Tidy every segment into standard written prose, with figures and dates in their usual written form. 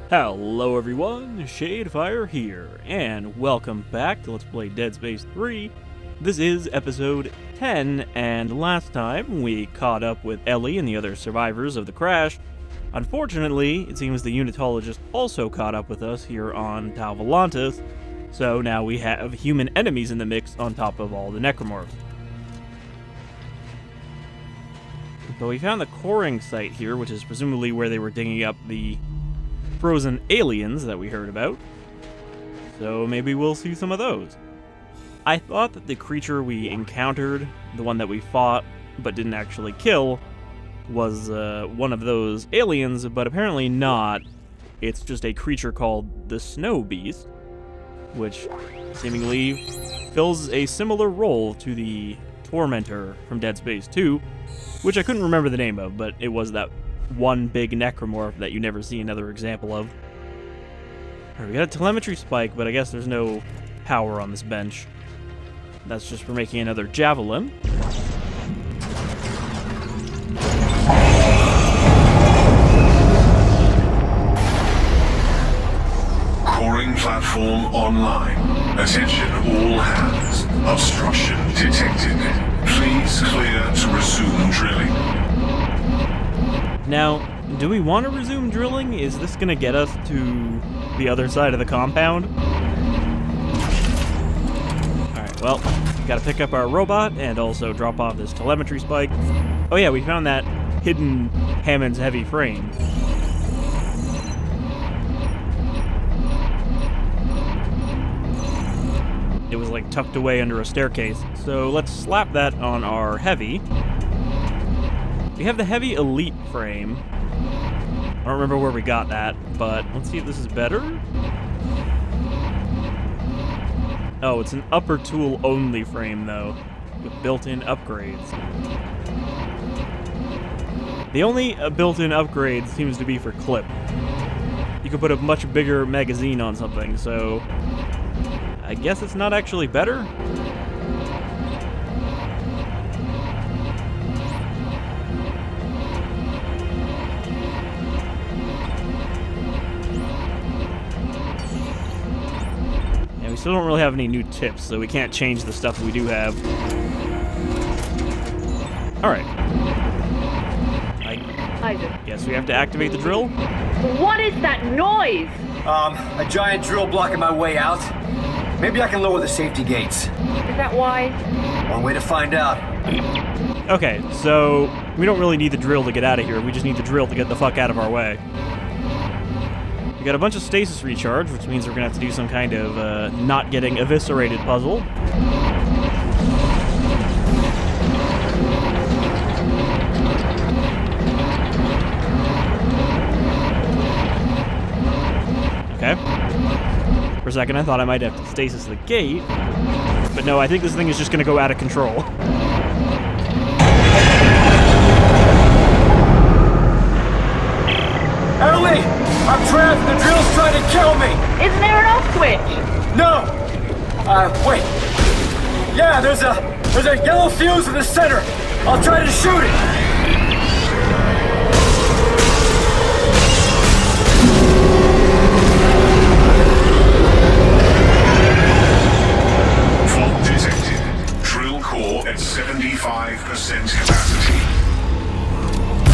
Hello everyone, Shadefyre here, and welcome back to Let's Play Dead Space 3. This is episode 10, and last time we caught up with Ellie and the other survivors of the crash. Unfortunately, it seems the Unitologists also caught up with us here on Tau Volantis, so now we have human enemies in the mix on top of all the Necromorphs. But we found the coring site here, which is presumably where they were digging up the frozen aliens that we heard about, so maybe we'll see some of those. I thought that the creature we encountered, the one that we fought but didn't actually kill, was one of those aliens, but apparently not. It's just a creature called the Snow Beast, which seemingly fills a similar role to the Tormentor from Dead Space 2, which I couldn't remember the name of, but it was that one big Necromorph that you never see another example of. Alright, we got a telemetry spike, but I guess there's no power on this bench. That's just for making another javelin. Coring platform online. Attention all hands. Obstruction detected. Please clear to resume drilling. Now, do we want to resume drilling? Is this going to get us to the other side of the compound? Alright, well, gotta pick up our robot and also drop off this telemetry spike. Oh yeah, we found that hidden Hammond's heavy frame. It was like tucked away under a staircase. So let's slap that on our heavy. We have the heavy elite frame. I don't remember where we got that, but let's see if this is better. Oh, it's an upper tool only frame though, with built-in upgrades. The only built-in upgrade seems to be for clip. You can put a much bigger magazine on something, so I guess it's not actually better. Still don't really have any new tips, so we can't change the stuff we do have. Alright. I guess we have to activate the drill. What is that noise? A giant drill blocking my way out. Maybe I can lower the safety gates. Is that why? One way to find out. Okay, so we don't really need the drill to get out of here. We just need the drill to get the fuck out of our way. We got a bunch of stasis recharge, which means we're gonna have to do some kind of not getting eviscerated puzzle. Okay. For a second I thought I might have to stasis the gate, but no, I think this thing is just gonna go out of control. Ellie! I'm trapped! The drill's trying to kill me! Isn't there an off switch? No! Wait. Yeah, there's a yellow fuse in the center. I'll try to shoot it. Fault detected. Drill core at 75% capacity.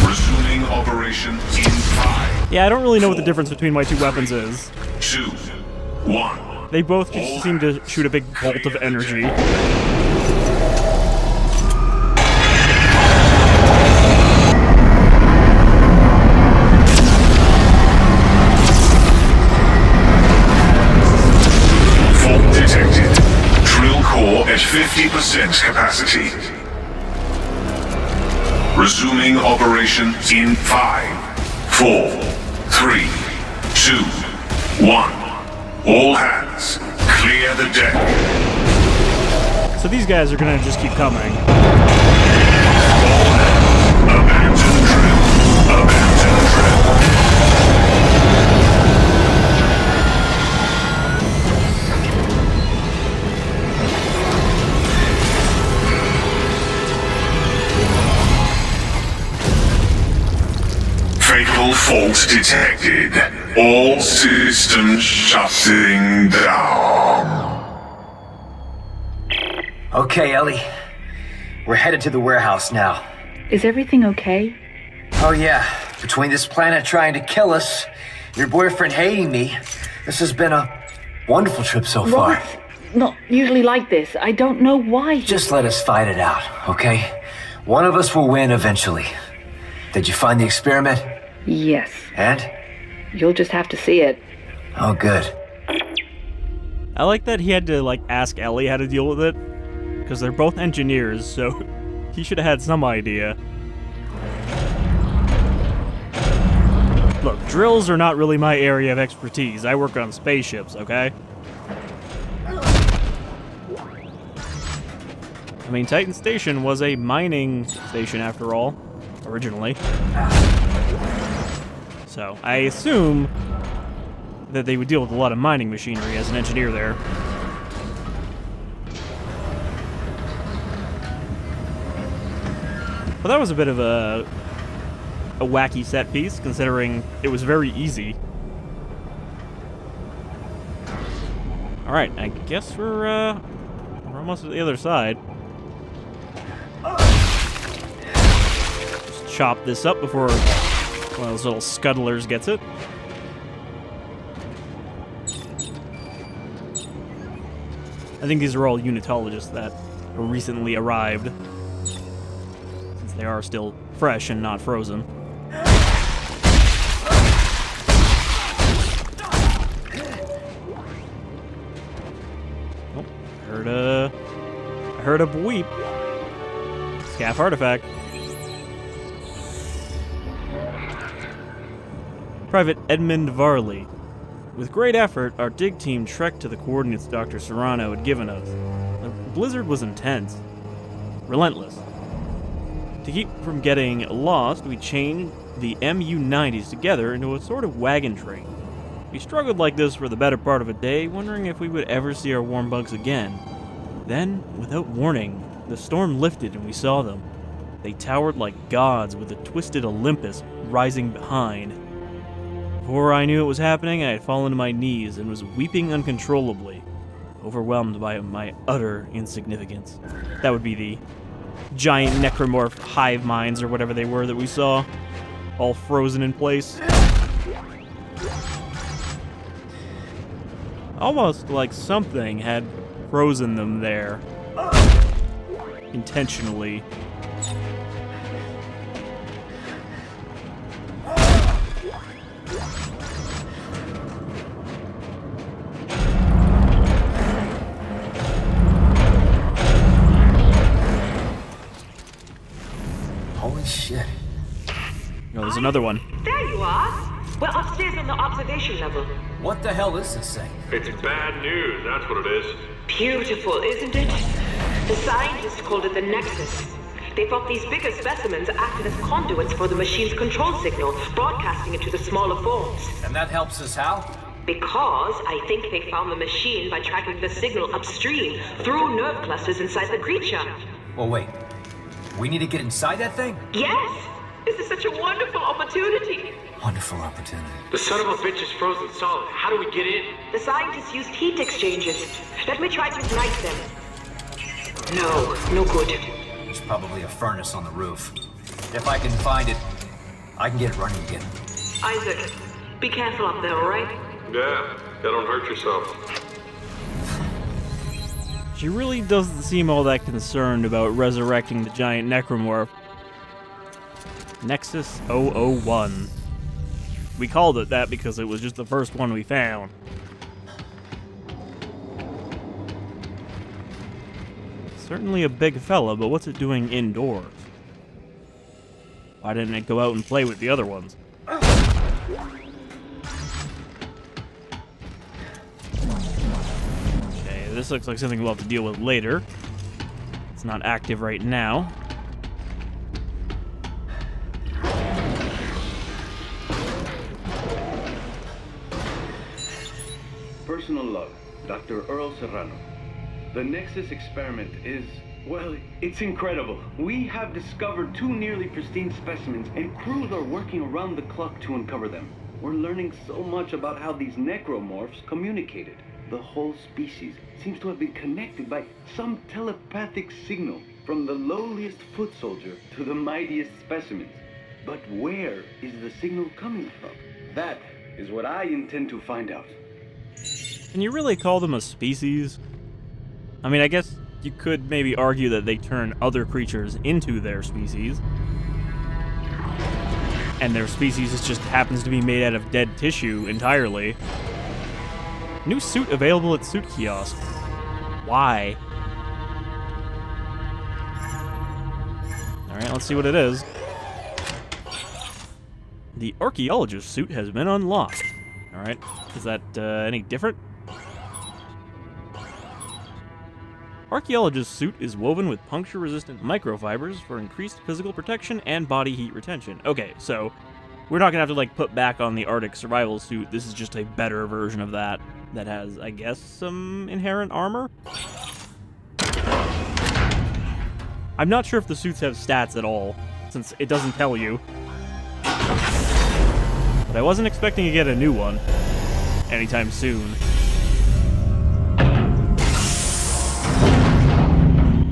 Resuming operation in 5. Yeah, I don't really know what the difference between my two weapons is. 2, 1. They both just seem to shoot a big bolt of energy. Fault detected. Drill core at 50% capacity. Resuming operation in 5, 4, 3, 2, 1. All hands, clear the deck. So these guys are gonna just keep coming. All hands, abandon drill. Abandon drill. Fatal fault detected. All systems shutting down. Okay, Ellie. We're headed to the warehouse now. Is everything okay? Oh yeah, between this planet trying to kill us, your boyfriend hating me, this has been a wonderful trip so far. Robert's not usually like this. I don't know why. Just let us fight it out, okay? One of us will win eventually. Did you find the experiment? Yes. And? You'll just have to see it. Oh, good. I like that he had to, like, ask Ellie how to deal with it. Because they're both engineers, so he should have had some idea. Look, drills are not really my area of expertise. I work on spaceships, okay? I mean, Titan Station was a mining station after all, originally. So, I assume that they would deal with a lot of mining machinery as an engineer there. Well, that was a bit of a wacky set piece, considering it was very easy. Alright, I guess we're almost at the other side. Just chop this up before one of those little scuttlers gets it. I think these are all Unitologists that recently arrived, since they are still fresh and not frozen. Oh, I heard a bleep. S.C.A.F artifact. Private Edmund Varley. With great effort, our dig team trekked to the coordinates Dr. Serrano had given us. The blizzard was intense, relentless. To keep from getting lost, we chained the MU-90s together into a sort of wagon train. We struggled like this for the better part of a day, wondering if we would ever see our warm bugs again. Then, without warning, the storm lifted and we saw them. They towered like gods with a twisted Olympus rising behind. Before I knew it was happening, I had fallen to my knees and was weeping uncontrollably, overwhelmed by my utter insignificance. That would be the giant necromorph hive minds or whatever they were that we saw, all frozen in place. Almost like something had frozen them there. Intentionally. Holy shit. Oh, there's another one. There you are. We're upstairs on the observation level. What the hell is this thing? It's bad news, that's what it is. Beautiful, isn't it? The scientists called it the Nexus. They thought these bigger specimens acted as conduits for the machine's control signal, broadcasting it to the smaller forms. And that helps us how? Because I think they found the machine by tracking the signal upstream through nerve clusters inside the creature. Well, wait. We need to get inside that thing? Yes! This is such a wonderful opportunity. Wonderful opportunity. The son of a bitch is frozen solid. How do we get in? The scientists used heat exchangers. Let me try to ignite them. No good. There's probably a furnace on the roof. If I can find it, I can get it running again. Isaac, be careful up there, all right? Yeah, don't hurt yourself. She really doesn't seem all that concerned about resurrecting the giant necromorph. Nexus 001. We called it that because it was just the first one we found. Certainly a big fella, but what's it doing indoors? Why didn't it go out and play with the other ones? Okay, this looks like something we'll have to deal with later. It's not active right now. Personal log, Dr. Earl Serrano. The Nexus experiment is Well, it's incredible. We have discovered 2 nearly pristine specimens, and crews are working around the clock to uncover them. We're learning so much about how these necromorphs communicated. The whole species seems to have been connected by some telepathic signal, from the lowliest foot soldier to the mightiest specimens. But where is the signal coming from? That is what I intend to find out. Can you really call them a species? I mean, I guess you could maybe argue that they turn other creatures into their species. And their species just happens to be made out of dead tissue entirely. New suit available at suit kiosk. Why? Alright, let's see what it is. The archaeologist suit has been unlocked. Alright, is that any different? Archaeologist suit is woven with puncture-resistant microfibers for increased physical protection and body heat retention. Okay, so we're not gonna have to like put back on the Arctic survival suit. This is just a better version of that has, I guess, some inherent armor. I'm not sure if the suits have stats at all, since it doesn't tell you. But I wasn't expecting to get a new one anytime soon.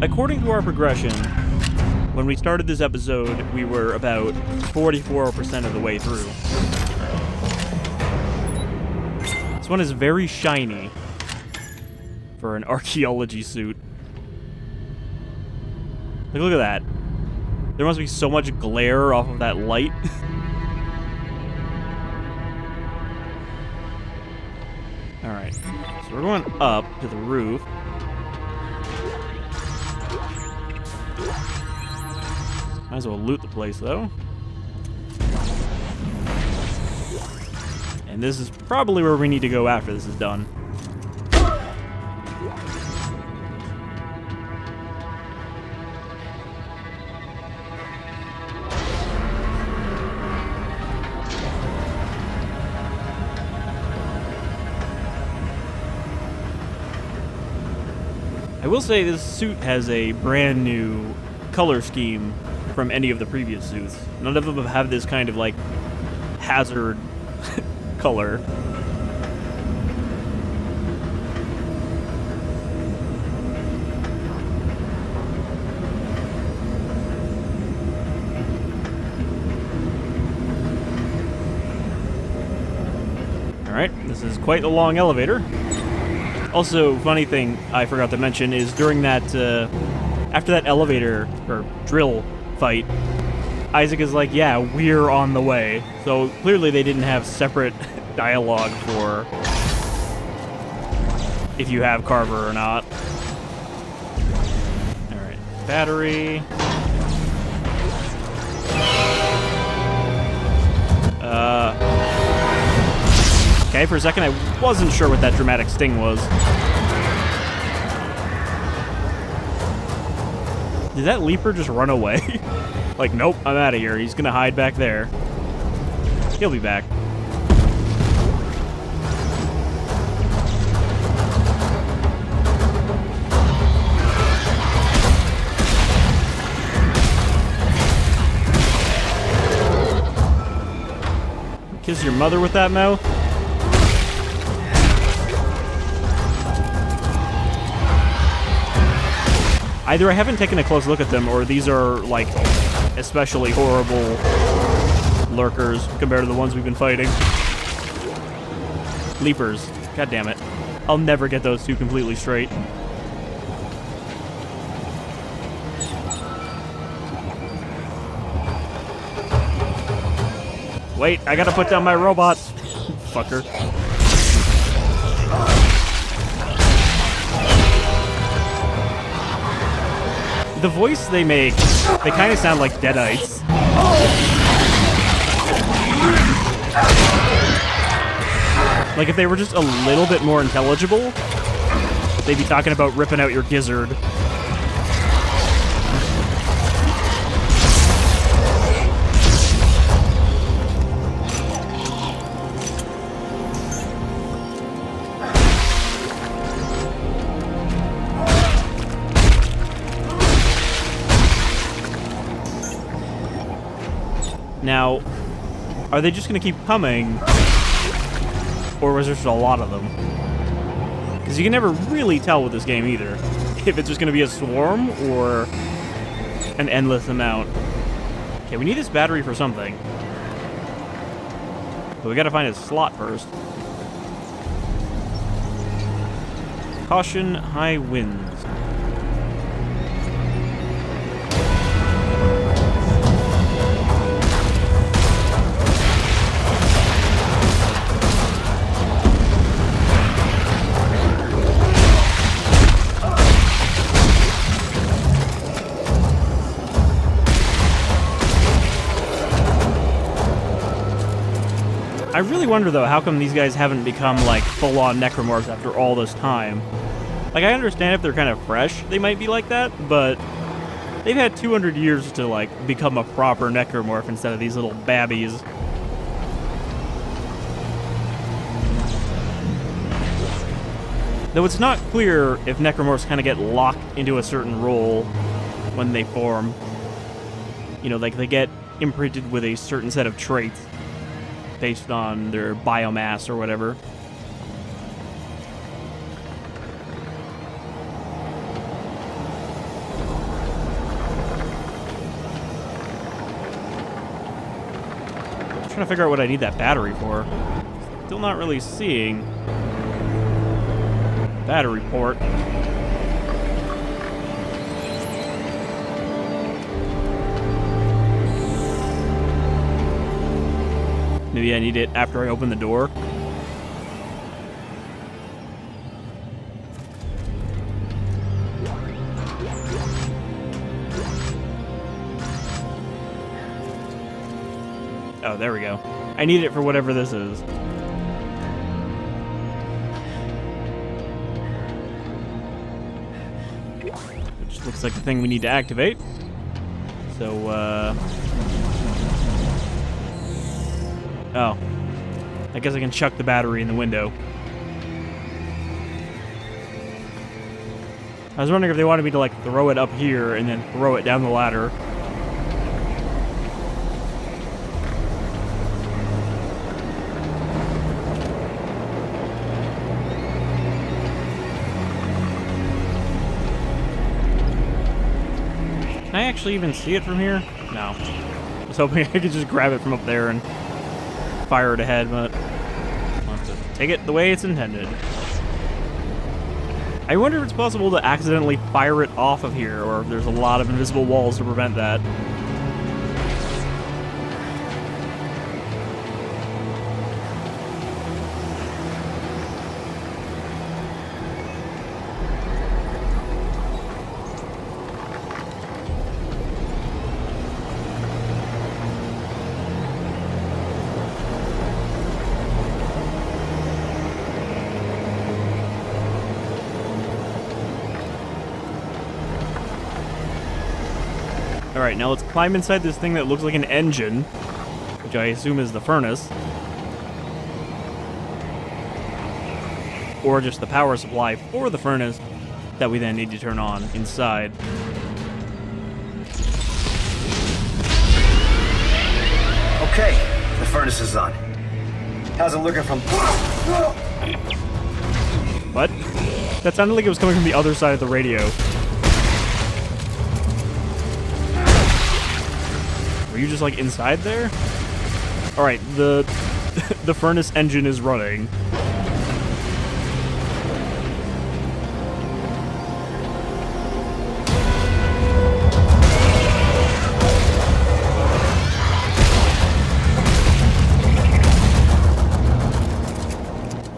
According to our progression, when we started this episode, we were about 44% of the way through. This one is very shiny for an archaeology suit. Like, look at that. There must be so much glare off of that light. Alright, so we're going up to the roof. Might as well loot the place, though. And this is probably where we need to go after this is done. I will say this suit has a brand new color scheme from any of the previous suits. None of them have this kind of like hazard color. Alright, this is quite a long elevator. Also, funny thing I forgot to mention is during that, after that elevator, or drill fight, Isaac is like, yeah, we're on the way. So clearly they didn't have separate dialogue for if you have Carver or not. Alright, battery. Okay, for a second I wasn't sure what that dramatic sting was. Did that leaper just run away? Like, nope, I'm out of here. He's gonna hide back there. He'll be back. Kiss your mother with that mouth? Either I haven't taken a close look at them, or these are, like, especially horrible lurkers compared to the ones we've been fighting. Leapers. God damn it. I'll never get those two completely straight. Wait, I gotta put down my robot. Fucker. The voice they make, they kind of sound like Deadites. Like, if they were just a little bit more intelligible, they'd be talking about ripping out your gizzard. Now, are they just going to keep coming? Or was there just a lot of them? Because you can never really tell with this game either. If it's just going to be a swarm or an endless amount. Okay, we need this battery for something. But we got to find its slot first. Caution, high winds. I really wonder, though, how come these guys haven't become, like, full-on Necromorphs after all this time? Like, I understand if they're kind of fresh, they might be like that, but they've had 200 years to, like, become a proper Necromorph instead of these little babbies. Though it's not clear if Necromorphs kind of get locked into a certain role when they form. You know, like, they get imprinted with a certain set of traits based on their biomass or whatever. I'm trying to figure out what I need that battery for. Still not really seeing battery port. Maybe I need it after I open the door. Oh, there we go. I need it for whatever this is. Which looks like the thing we need to activate. So, oh. I guess I can chuck the battery in the window. I was wondering if they wanted me to, like, throw it up here and then throw it down the ladder. Can I actually even see it from here? No. I was hoping I could just grab it from up there and fire it ahead, but I'll have to take it the way it's intended. I wonder if it's possible to accidentally fire it off of here, or if there's a lot of invisible walls to prevent that. Alright, now let's climb inside this thing that looks like an engine, which I assume is the furnace. Or just the power supply for the furnace that we then need to turn on inside. Okay, the furnace is on. How's it looking from... What? That sounded like it was coming from the other side of the radio. Were you just, like, inside there? Alright, the furnace engine is running.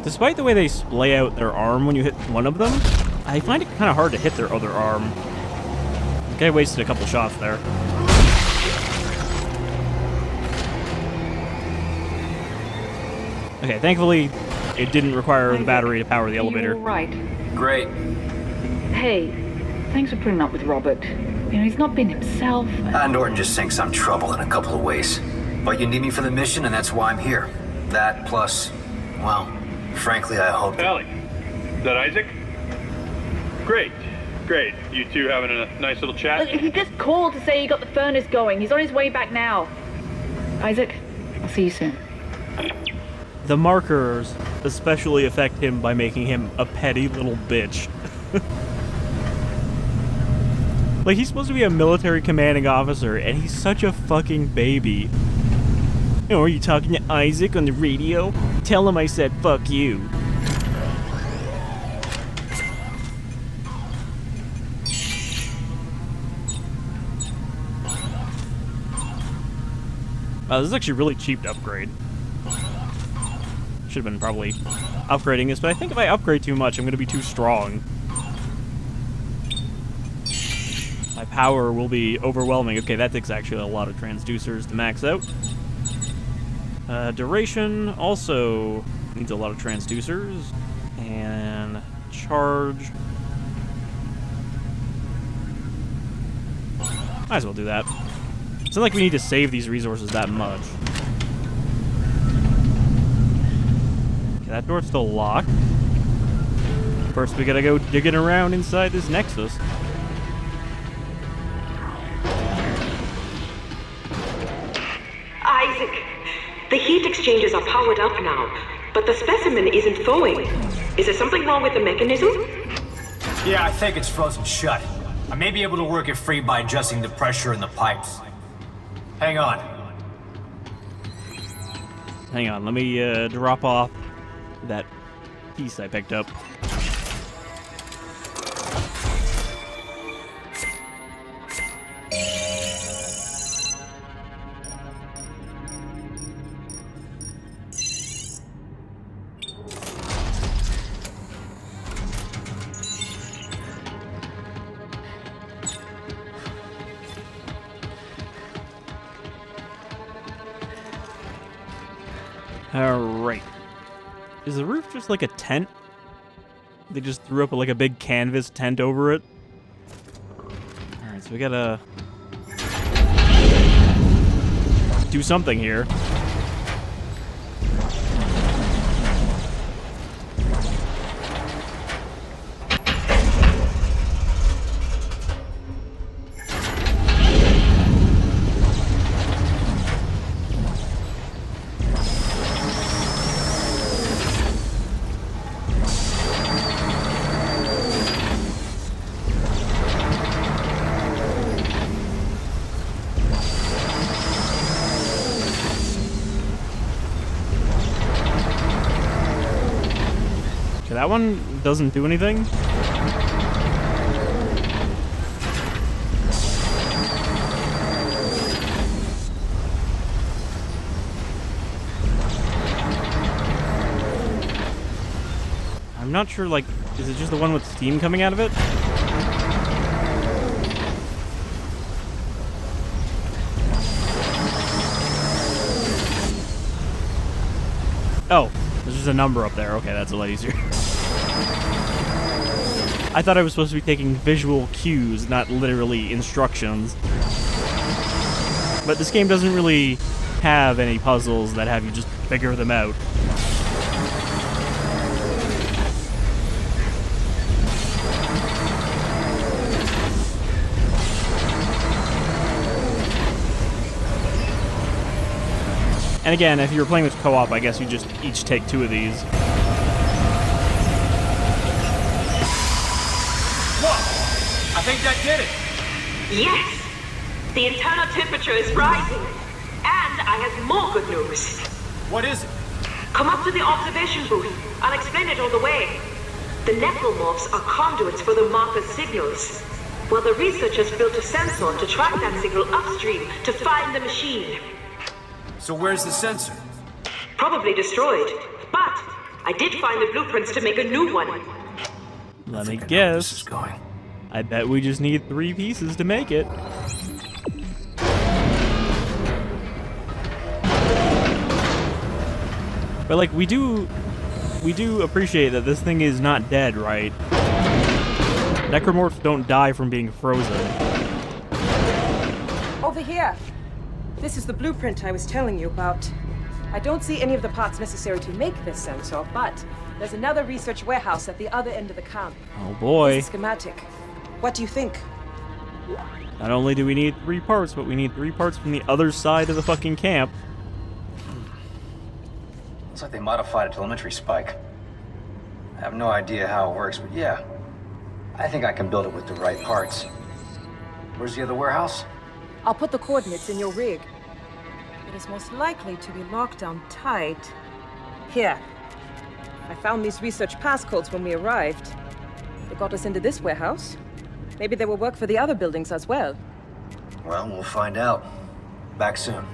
Despite the way they lay out their arm when you hit one of them, I find it kind of hard to hit their other arm. I think I wasted a couple shots there. Okay, thankfully, it didn't require the battery to power the elevator. You're right. Great. Hey, thanks for putting up with Robert. You know, he's not been himself. Norton just thinks I'm trouble in a couple of ways. But you need me for the mission, and that's why I'm here. That plus, well, frankly, I hope... Allie, is that Isaac? Great. Great. You two having a nice little chat? He just called to say he got the furnace going. He's on his way back now. Isaac, I'll see you soon. The markers especially affect him by making him a petty little bitch. Like, he's supposed to be a military commanding officer, and he's such a fucking baby. Oh, are you talking to Isaac on the radio? Tell him I said fuck you. This is actually really cheap to upgrade. Should have been probably upgrading this, but I think if I upgrade too much, I'm going to be too strong. My power will be overwhelming. Okay, that takes actually a lot of transducers to max out. Duration also needs a lot of transducers. And charge. Might as well do that. It's not like we need to save these resources that much. Okay, that door's still locked. First, we gotta go digging around inside this Nexus. Isaac, the heat exchangers are powered up now, but the specimen isn't thawing. Is there something wrong with the mechanism? Yeah, I think it's frozen shut. I may be able to work it free by adjusting the pressure in the pipes. Hang on. Hang on, let me drop off that piece I picked up. Alright. Is the roof just like a tent? They just threw up like a big canvas tent over it? Alright, so we gotta do something here. That one doesn't do anything. I'm not sure, like, is it just the one with steam coming out of it? Oh, there's just a number up there. Okay, that's a lot easier. I thought I was supposed to be taking visual cues, not literally instructions. But this game doesn't really have any puzzles that have you just figure them out. And again, if you're playing with co-op, I guess you just each take 2 of these. I think that did it. Yes! The internal temperature is rising. And I have more good news. What is it? Come up to the observation booth. I'll explain it all the way. The Necromorphs are conduits for the marker's signals. Well, the researchers built a sensor to track that signal upstream to find the machine. So where's the sensor? Probably destroyed. But I did find the blueprints to make a new one. Let me This is guess. going. I bet we just need 3 pieces to make it. But like, we do appreciate that this thing is not dead, right? Necromorphs don't die from being frozen. Over here. This is the blueprint I was telling you about. I don't see any of the parts necessary to make this sensor, but there's another research warehouse at the other end of the camp. Oh boy. Here's a schematic. What do you think? Not only do we need 3 parts, but we need 3 parts from the other side of the fucking camp. Looks like they modified a telemetry spike. I have no idea how it works, but yeah. I think I can build it with the right parts. Where's the other warehouse? I'll put the coordinates in your rig. It is most likely to be locked down tight. Here. I found these research passcodes when we arrived. They got us into this warehouse. Maybe they will work for the other buildings as well. Well, we'll find out. Back soon.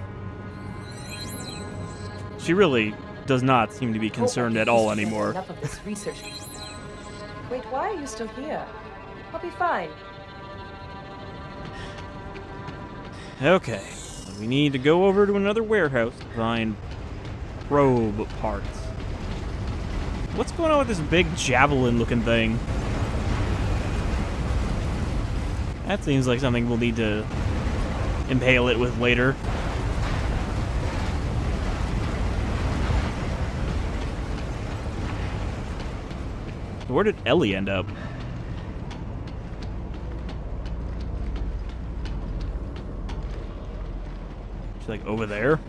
She really does not seem to be concerned at all anymore. Enough of this research. Wait, why are you still here? I'll be fine. Okay, so we need to go over to another warehouse to find probe parts. What's going on with this big javelin-looking thing? That seems like something we'll need to impale it with later. Where did Ellie end up? She's like over there?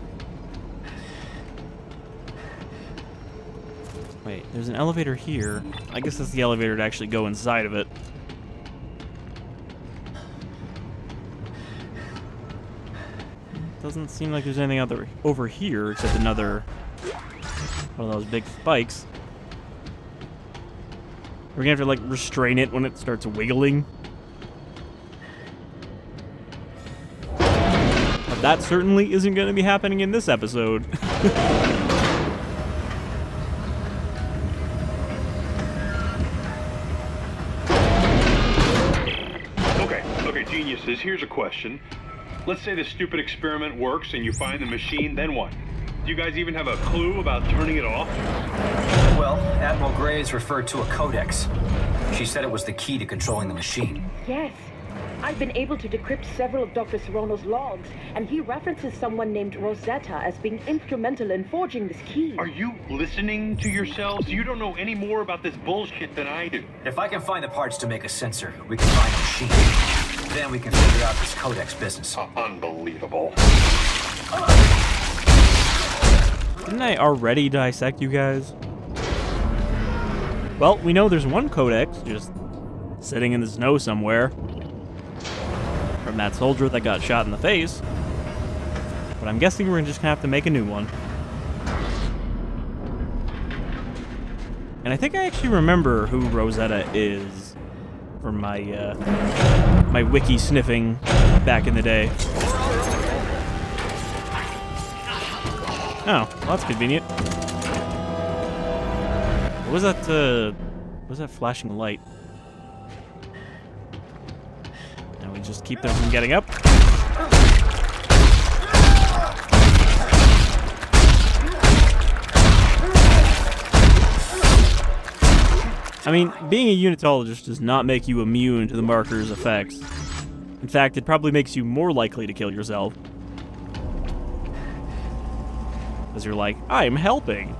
Wait, there's an elevator here. I guess that's the elevator to actually go inside of it. Doesn't seem like there's anything over here except another one of those big spikes. We're gonna have to, like, restrain it when it starts wiggling. But that certainly isn't gonna be happening in this episode. Okay, geniuses, here's a question. Let's say the stupid experiment works and you find the machine, then what? Do you guys even have a clue about turning it off? Well, Admiral Graves referred to a codex. She said it was the key to controlling the machine. Yes. I've been able to decrypt several of Dr. Serrano's logs, and he references someone named Rosetta as being instrumental in forging this key. Are you listening to yourselves? You don't know any more about this bullshit than I do. If I can find the parts to make a sensor, we can find a machine. Then we can figure out this codex business. Unbelievable. Didn't I already dissect you guys? Well, we know there's one codex just sitting in the snow somewhere from that soldier that got shot in the face. But I'm guessing we're just gonna have to make a new one. And I think I actually remember who Rosetta is from my my wiki sniffing back in the day. Oh, well, that's convenient. What was that flashing light? Now we just keep them from getting up. I mean, being a Unitologist does not make you immune to the marker's effects. In fact, it probably makes you more likely to kill yourself. Because you're like, I'm helping.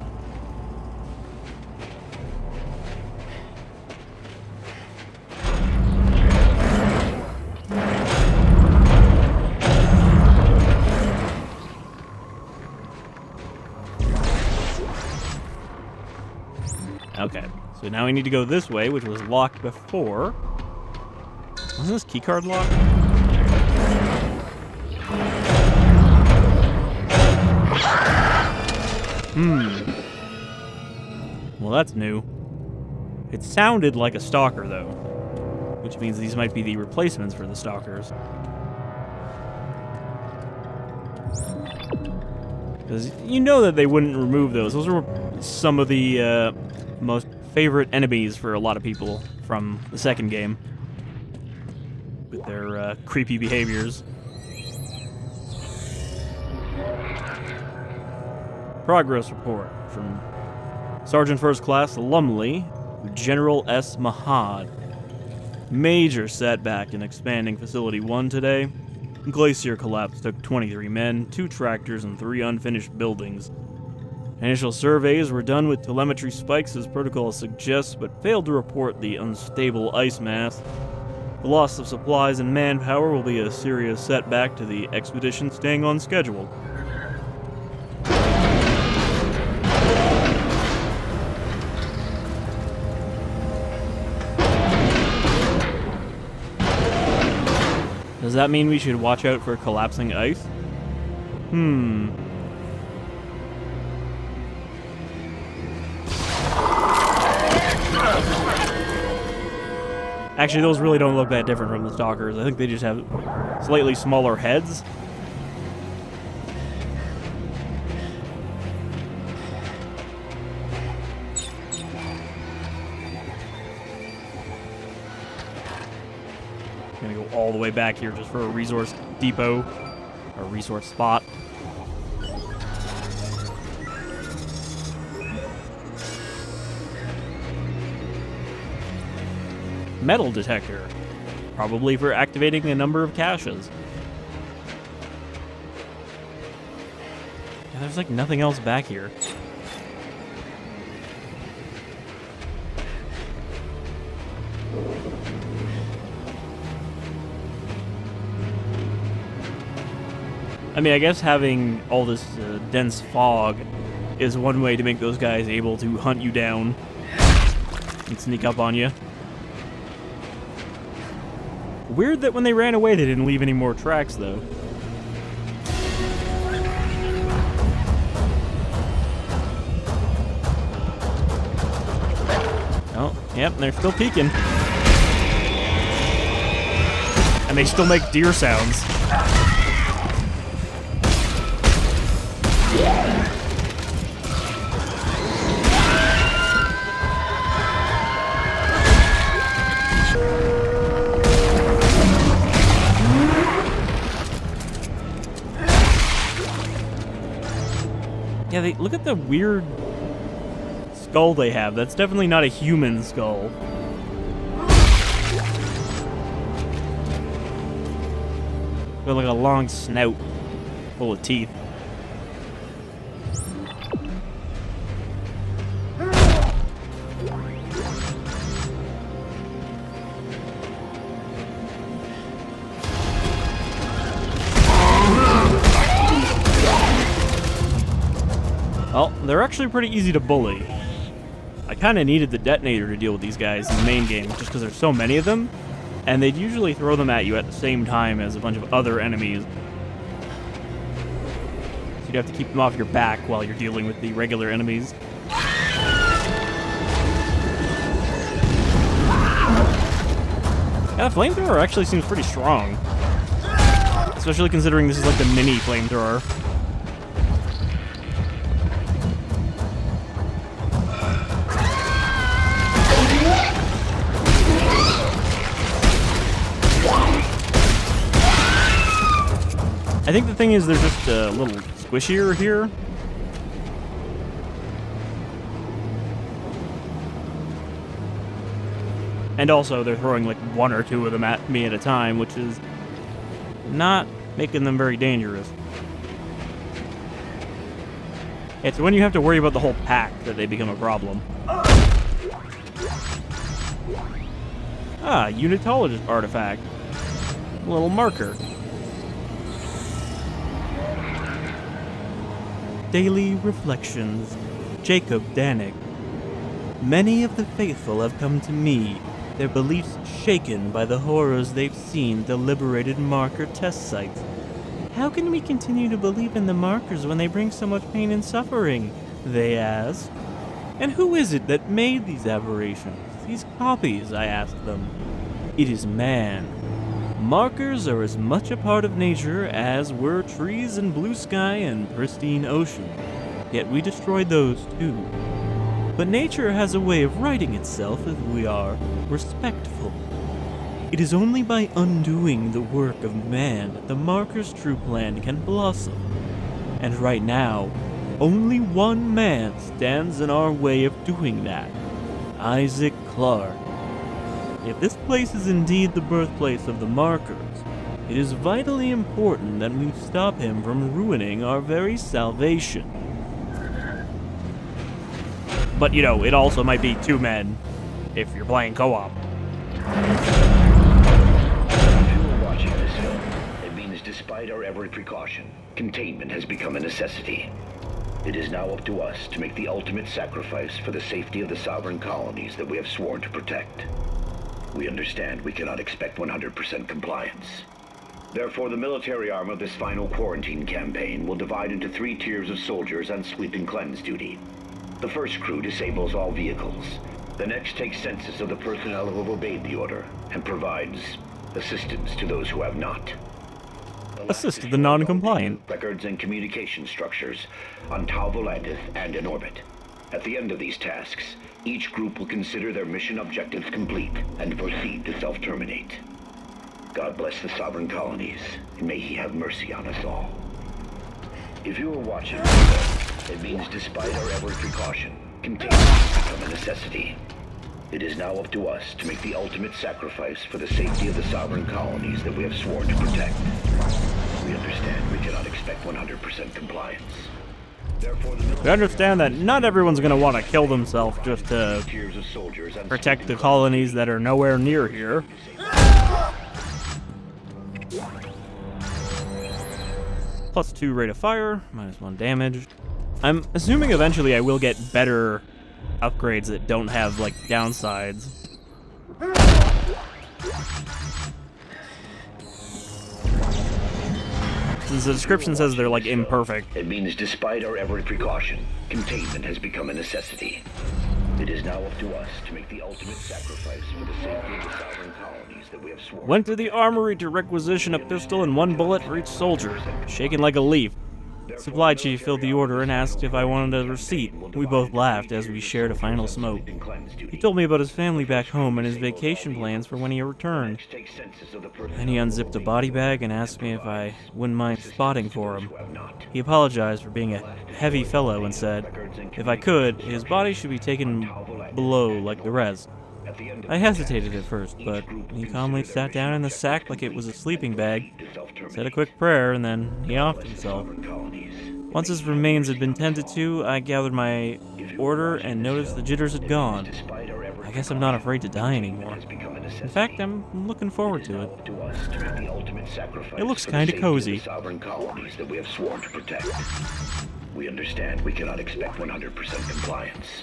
Okay, so now we need to go this way, which was locked before. Wasn't this keycard locked? Well, that's new. It sounded like a Stalker, though. Which means these might be the replacements for the Stalkers. Because you know that they wouldn't remove those. Those were some of the most favorite enemies for a lot of people from the second game. With their creepy behaviors. Progress report from Sergeant First Class Lumley to General S. Mahad. Major setback in expanding Facility 1 today. Glacier collapse took 23 men, 2 tractors, and 3 unfinished buildings. Initial surveys were done with telemetry spikes as protocol suggests, but failed to report the unstable ice mass. The loss of supplies and manpower will be a serious setback to the expedition staying on schedule. Does that mean we should watch out for collapsing ice? Actually, those really don't look that different from the Stalkers. I think they just have slightly smaller heads. Gonna go all the way back here just for a resource depot, or resource spot. Metal detector, probably for activating a number of caches. Yeah, there's like nothing else back here. I mean, I guess having all this dense fog is one way to make those guys able to hunt you down and sneak up on you. Weird that when they ran away, they didn't leave any more tracks, though. Oh, yep, they're still peeking. And they still make deer sounds. Yeah, look at the weird skull they have. That's definitely not a human skull. Got like a long snout full of teeth. Well, they're actually pretty easy to bully. I kind of needed the detonator to deal with these guys in the main game, just because there's so many of them, and they'd usually throw them at you at the same time as a bunch of other enemies. So you'd have to keep them off your back while you're dealing with the regular enemies. Yeah, the flamethrower actually seems pretty strong. Especially considering this is like the mini flamethrower. I think the thing is they're just a little squishier here. And also they're throwing like one or two of them at me at a time, which is not making them very dangerous. It's when you have to worry about the whole pack that they become a problem. Ah, Unitologist artifact. A little marker. Daily Reflections, Jacob Danik. Many of the faithful have come to me, their beliefs shaken by the horrors they've seen the liberated marker test sites. How can we continue to believe in the markers when they bring so much pain and suffering? They ask. And who is it that made these aberrations, these copies, I ask them. It is man. Markers are as much a part of nature as were trees and blue sky and pristine ocean. Yet we destroyed those too. But nature has a way of righting itself if we are respectful. It is only by undoing the work of man that the marker's true plan can blossom. And right now, only one man stands in our way of doing that. Isaac Clarke. If this place is indeed the birthplace of the markers, it is vitally important that we stop him from ruining our very salvation. But, you know, it also might be two men if you're playing co-op. If you're watching this film, it means despite our every precaution, containment has become a necessity. It is now up to us to make the ultimate sacrifice for the safety of the sovereign colonies that we have sworn to protect. We understand we cannot expect 100% compliance. Therefore, the military arm of this final quarantine campaign will divide into 3 tiers of soldiers on sweep and cleanse duty. The first crew disables all vehicles. The next takes census of the personnel who have obeyed the order and provides assistance to those who have not. Assist the non-compliant. Records and communication structures on Tau Volantis and in orbit. At the end of these tasks, each group will consider their mission objectives complete and proceed to self-terminate. God bless the sovereign colonies, and may he have mercy on us all. If you are watching, it means despite our every precaution, containment has become a necessity. It is now up to us to make the ultimate sacrifice for the safety of the sovereign colonies that we have sworn to protect. We understand we cannot expect 100% compliance. Therefore, We understand that not everyone's going to want to kill themselves just to protect the colonies that are nowhere near here. +2 rate of fire, -1 damage. I'm assuming eventually I will get better upgrades that don't have, like, downsides. Since the description says they're, like, imperfect. It means despite our every precaution, containment has become a necessity. It is now up to us to make the ultimate sacrifice for the safety of the sovereign colonies that we have sworn. Went to the armory to requisition a pistol and 1 bullet for each soldier, shaken like a leaf. Supply chief filled the order and asked if I wanted a receipt. We both laughed as we shared a final smoke. He told me about his family back home and his vacation plans for when he returned. Then he unzipped a body bag and asked me if I wouldn't mind spotting for him. He apologized for being a heavy fellow and said, if I could, his body should be taken below like the rest. I hesitated at first, but he calmly sat down in the sack like it was a sleeping bag, said a quick prayer, and then he offed himself. Once his remains had been tended to, I gathered my order and noticed the jitters had gone. I guess I'm not afraid to die anymore. In fact, I'm looking forward to it. It looks kinda cozy. We understand we cannot expect 100% compliance.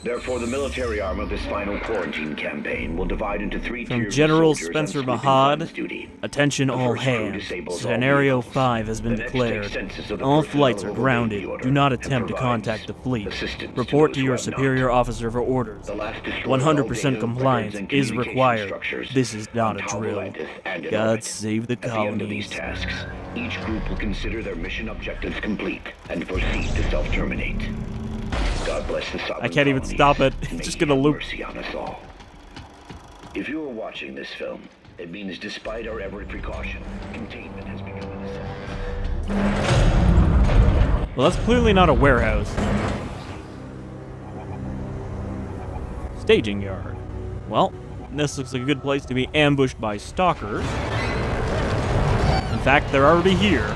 Therefore, the military arm of this final quarantine campaign will divide into 3 From tiers General of soldiers Spencer on sweep and Mahad, cleanse duty. attention The all first crew hands. disables all Scenario vehicles. 5 has been The next declared. takes census of the All personnel flights who are have obeyed grounded. the order Do not and attempt to provides contact the fleet. assistance Report those to who your have not. superior officer for orders. The last destroyer 100% all data, compliance records, and is communication required. structures This is not on a Tau drill. Volantis and in God orbit. save the At the end of these colonies. tasks, each group will consider their mission objectives complete and proceed to self-terminate. God bless the sovereign I can't even colonies, stop it. and It's just may gonna he have loop. mercy on us all. If you are watching this film, it means despite our every precaution, containment has become a necessity. Well, that's clearly not a warehouse. Staging yard. Well, this looks like a good place to be ambushed by stalkers. In fact, they're already here.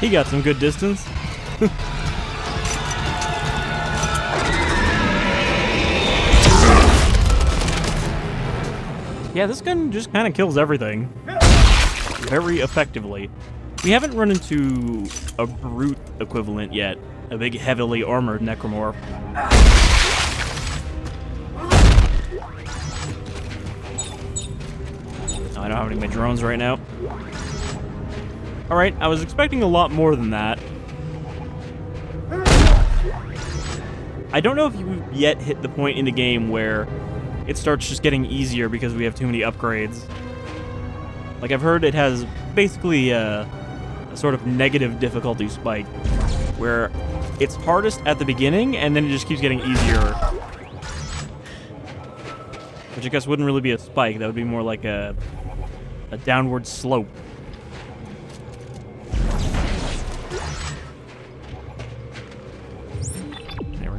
He got some good distance. Yeah, this gun just kind of kills everything. Very effectively. We haven't run into a brute equivalent yet. A big, heavily armored Necromorph. I don't have any of my drones right now. Alright, I was expecting a lot more than that. I don't know if you've yet hit the point in the game where it starts just getting easier because we have too many upgrades. Like, I've heard it has basically a sort of negative difficulty spike, where it's hardest at the beginning, and then it just keeps getting easier. Which I guess wouldn't really be a spike, that would be more like a downward slope.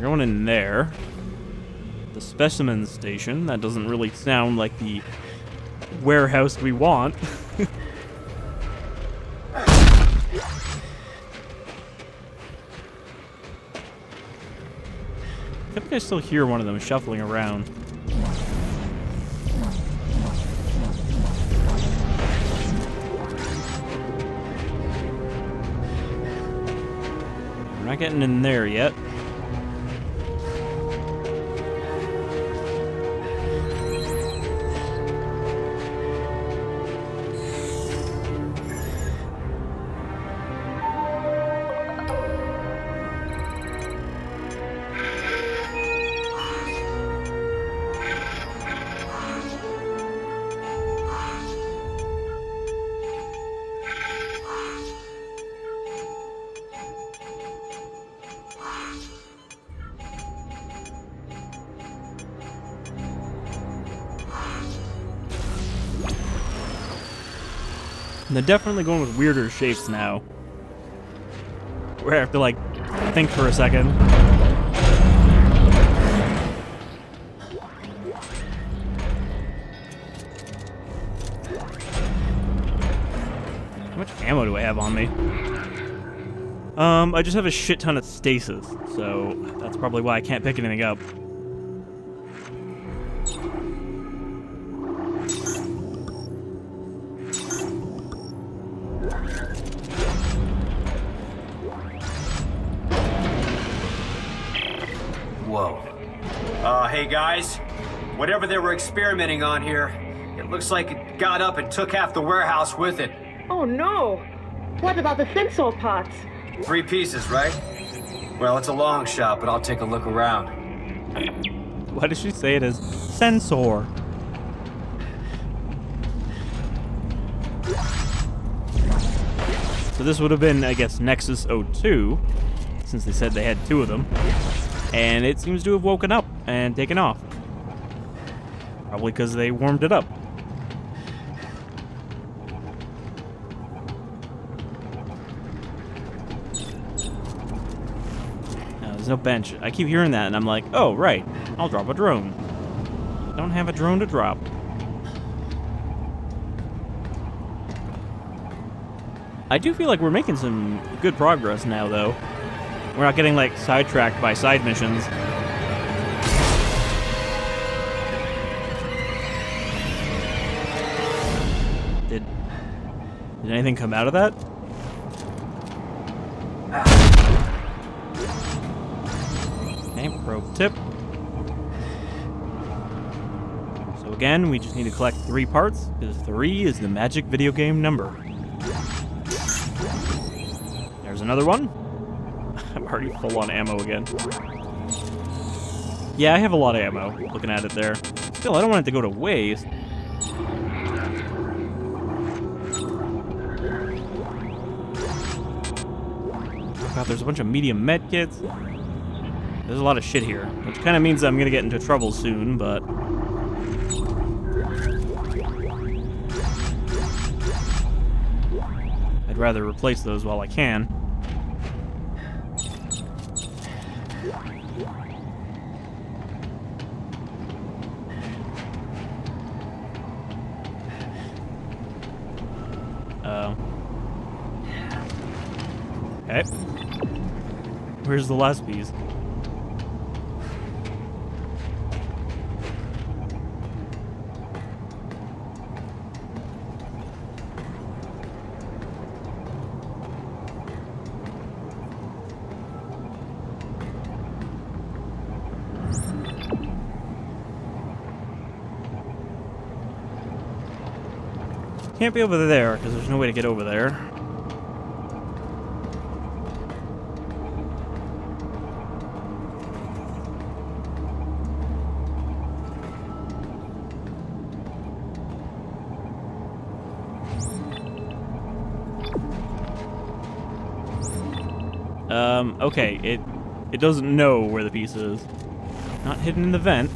We're going in there. The specimen station. That doesn't really sound like the warehouse we want. I think I still hear one of them shuffling around. We're not getting in there yet. And they're definitely going with weirder shapes now. Where I have to, like, think for a second. How much ammo do I have on me? I just have a shit ton of stasis, so that's probably why I can't pick anything up. Whoa. Hey guys. Whatever they were experimenting on here, it looks like it got up and took half the warehouse with it. Oh no! What about the sensor parts? 3 pieces, right? Well, it's a long shot, but I'll take a look around. Why does she say it as sensor? So this would have been, I guess, Nexus 02, since they said they had 2 of them. And it seems to have woken up and taken off. Probably because they warmed it up. Now, there's no bench. I keep hearing that and I'm like, oh, right. I'll drop a drone. Don't have a drone to drop. I do feel like we're making some good progress now, though. We're not getting, like, sidetracked by side missions. Did anything come out of that? Okay, probe tip. So again, we just need to collect 3 parts, because 3 is the magic video game number. There's another one. I'm already full on ammo again. Yeah, I have a lot of ammo, looking at it there. Still, I don't want it to go to waste. Oh god, there's a bunch of medium med kits. There's a lot of shit here, which kind of means I'm gonna get into trouble soon, but... I'd rather replace those while I can. Okay. Where's the last piece? Can't be over there, because there's no way to get over there. Okay, it doesn't know where the piece is. Not hidden in the vent.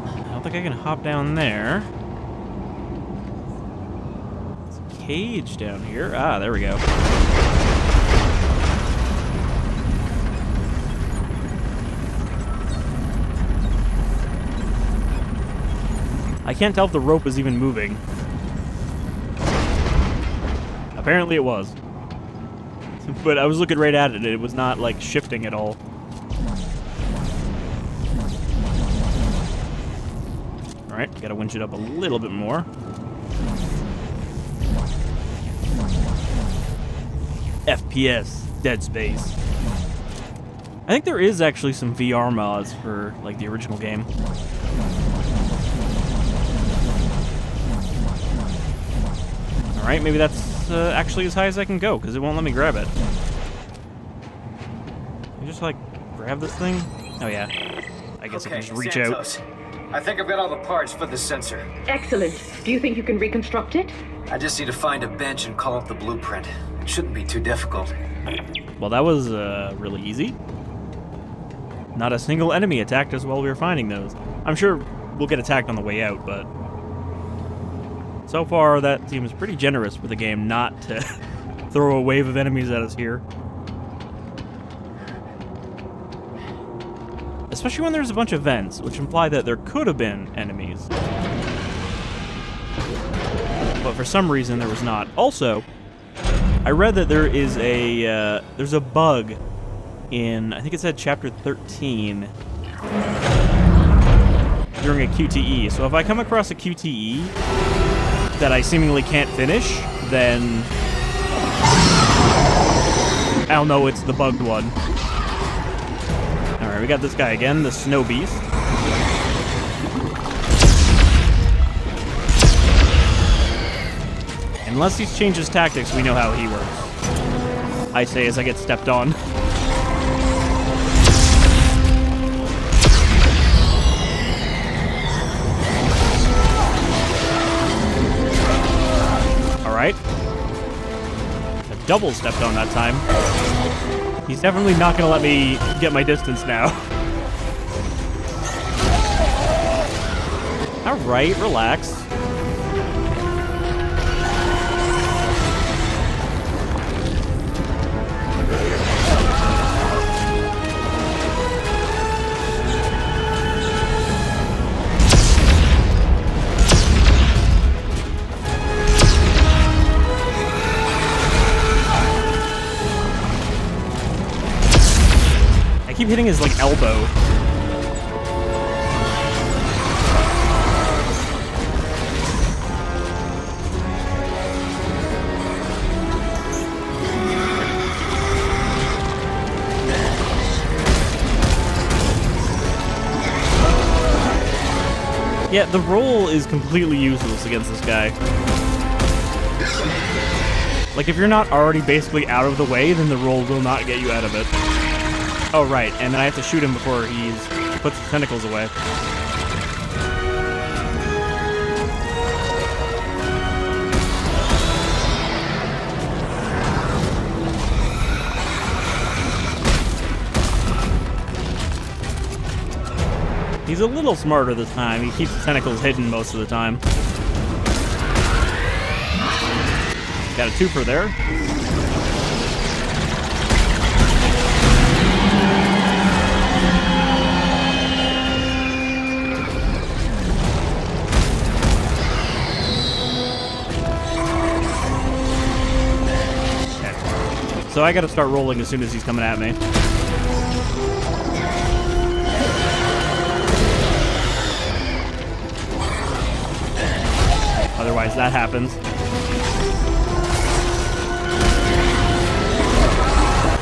I don't think I can hop down there. It's a cage down here. Ah, there we go. I can't tell if the rope is even moving. Apparently it was. But I was looking right at it. It was not, like, shifting at all. Alright, gotta winch it up a little bit more. FPS, Dead Space. I think there is actually some VR mods for, like, the original game. Alright, maybe that's actually as high as I can go, because it won't let me grab it. Can you just, like, grab this thing? Oh, yeah. I guess I can just reach Santos. out. I think I've got all the parts for the sensor. Excellent. Do you think you can reconstruct it? I just need to find a bench and call up the blueprint. It shouldn't be too difficult. Well, that was really easy. Not a single enemy attacked us while we were finding those. I'm sure we'll get attacked on the way out, but so far that seems pretty generous for the game not to throw a wave of enemies at us here. Especially when there's a bunch of vents, which imply that there could have been enemies. But for some reason there was not. Also, I read that there is there's a bug in, I think it said chapter 13 during a QTE. So if I come across a QTE that I seemingly can't finish, then I'll know it's the bugged one. Alright, we got this guy again, the Snow Beast. Unless he changes tactics, we know how he works. I say as I get stepped on. Alright. A double stepped on that time. He's definitely not going to let me get my distance now. Alright, relax. I keep hitting his, like, elbow. Yeah, the roll is completely useless against this guy. Like, if you're not already basically out of the way, then the roll will not get you out of it. Oh, right, and then I have to shoot him before he puts the tentacles away. He's a little smarter this time. He keeps the tentacles hidden most of the time. Got a twofer there. So I gotta start rolling as soon as he's coming at me. Otherwise that happens.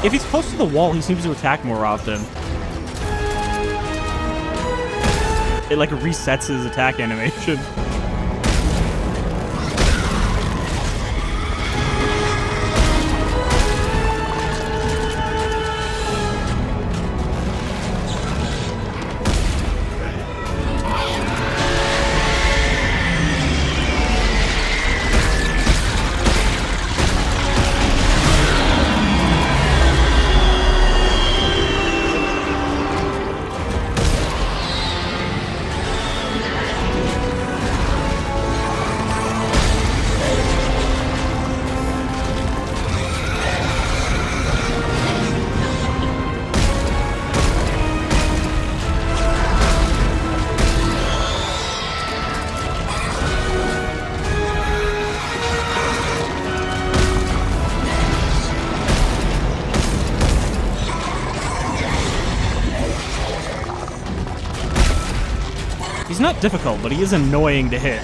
If he's close to the wall, he seems to attack more often. It like resets his attack animation. He's not difficult, but he is annoying to hit.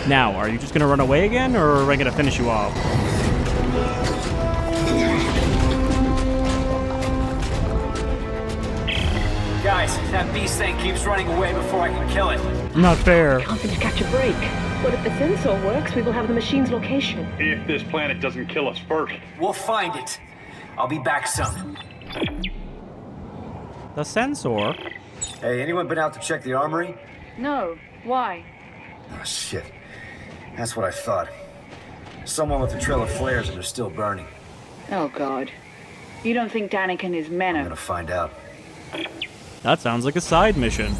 Now, are you just gonna run away again, or am I gonna finish you off? Guys, that beast thing keeps running away before I can kill it. Not fair. Can't seem to catch a break. But if the sensor works, we will have the machine's location. If this planet doesn't kill us first. We'll find it. I'll be back soon. The sensor? Hey, anyone been out to check the armory? No. Why? Oh, shit. That's what I thought. Someone with a trail of flares and they're still burning. Oh, God. You don't think Danik and his men I'm are... gonna find out. That sounds like a side mission.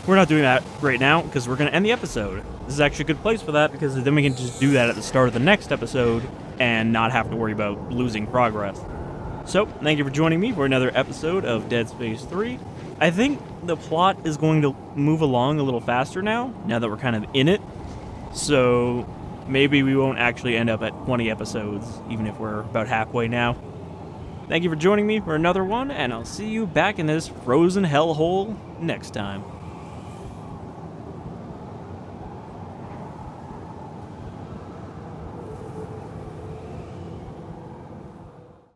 We're not doing that right now, because we're going to end the episode. This is actually a good place for that, because then we can just do that at the start of the next episode, and not have to worry about losing progress. So, thank you for joining me for another episode of Dead Space 3. I think the plot is going to move along a little faster now that we're kind of in it. So, maybe we won't actually end up at 20 episodes, even if we're about halfway now. Thank you for joining me for another one, and I'll see you back in this frozen hellhole next time.